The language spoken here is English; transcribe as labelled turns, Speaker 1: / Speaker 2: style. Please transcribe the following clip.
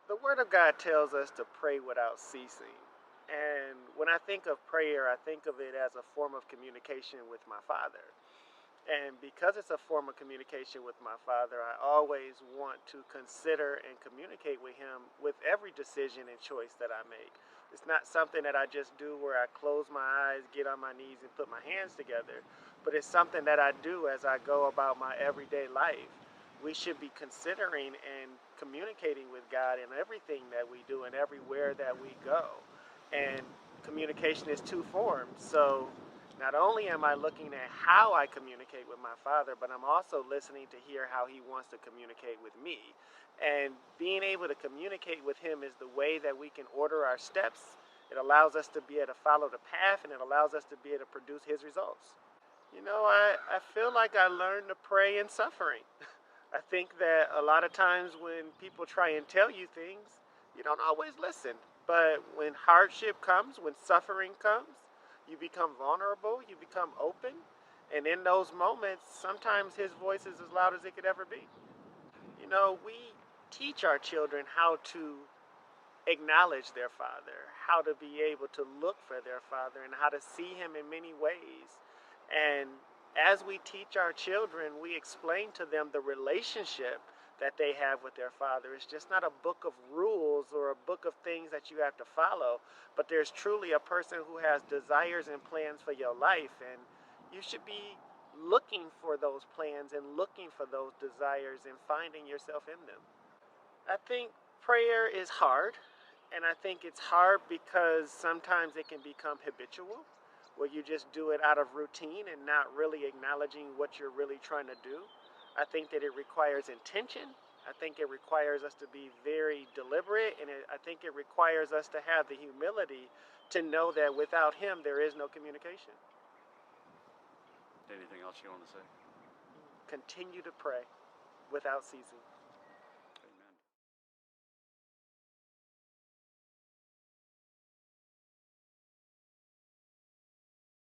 Speaker 1: The Word of God tells us to pray without ceasing. And when I think of prayer, I think of it as a form of communication with my Father. And because it's a form of communication with my Father, I always want to consider and communicate with Him with every decision and choice that I make. It's not something that I just do where I close my eyes, get on my knees, and put my hands together, but it's something that I do as I go about my everyday life. We should be considering and communicating with God in everything that we do and everywhere that we go. And communication is two forms. So not only am I looking at how I communicate with my Father, but I'm also listening to hear how He wants to communicate with me. And being able to communicate with Him is the way that we can order our steps. It allows us to be able to follow the path, and it allows us to be able to produce His results. I feel like I learned to pray in suffering. I think that a lot of times when people try and tell you things, you don't always listen. But when hardship comes, when suffering comes, you become vulnerable, you become open. And in those moments, sometimes His voice is as loud as it could ever be. We teach our children how to acknowledge their Father, how to be able to look for their Father, and how to see Him in many ways. And as we teach our children, we explain to them the relationship that they have with their Father. It's just not a book of rules or a book of things that you have to follow, but there's truly a person who has desires and plans for your life. And you should be looking for those plans and looking for those desires and finding yourself in them. I think prayer is hard, and I think it's hard because sometimes it can become habitual, where you just do it out of routine and not really acknowledging what you're really trying to do. I think that it requires intention. I think it requires us to be very deliberate, and I think it requires us to have the humility to know that without Him, there is no communication.
Speaker 2: Anything else you want to say?
Speaker 1: Continue to pray without ceasing.